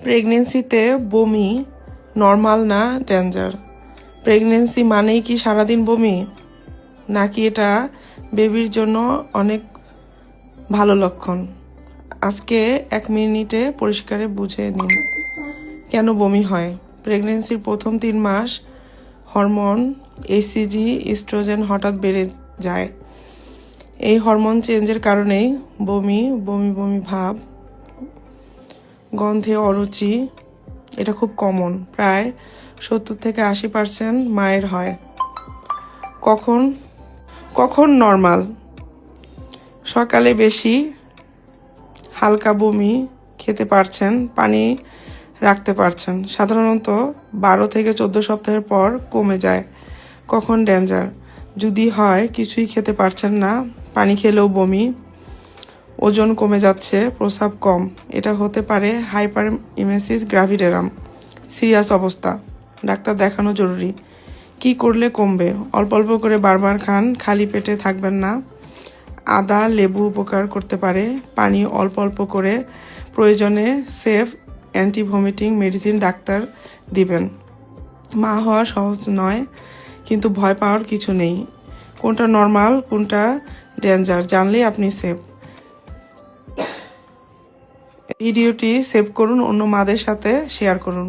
প্রেগনেন্সিতে বমি নর্মাল না danger? Pregnancy মানেই কি সারাদিন বমি, নাকি এটা বেবির জন্য অনেক ভালো লক্ষণ? আজকে 1 মিনিটে পরিষ্কারে বুঝে নিন কেন বমি হয়। প্রেগনেন্সির প্রথম 3 মাস হরমোন এসিজি ইস্ট্রোজেন হঠাৎ বেড়ে যায়। এই হরমোন চেঞ্জের কারণেই বমি বমি বমি ভাব, গন্ধে অরুচি, এটা খুব কমন। প্রায় 70 থেকে 80% মায়ের হয়। কখন কখন নর্মাল? সকালে বেশি হালকা বমি, খেতে পারছেন, পানি রাখতে পারছেন। সাধারণত 12 থেকে 14 সপ্তাহের পর কমে যায়। কখন ডেঞ্জার? যদি হয় কিছুই খেতে পারছেন না, পানি খেলেও বমি, ওজন কমে যাচ্ছে, প্রস্রাব কম, এটা হতে পারে হাইপার ইমেসিস গ্রাভিডেরাম, সিরিয়াস অবস্থা, ডাক্তার দেখানো জরুরি। কি করলে কমবে? অল্প অল্প করে বারবার খান, খালি পেটে থাকবেন না। আদা লেবু উপকার করতে পারে। পানি অল্প অল্প করে, প্রয়োজনে safe anti vomiting medicine doctor দিবেন। মা হওয়া সহজ নয়, কিন্তু ভয় পাওয়ার কিছু নেই। কোনটা নর্মাল কোনটা ডেঞ্জার জানলেই আপনি সেফ। ভিডিওটি সেভ করুন, অন্য মাদের সাথে শেয়ার করুন।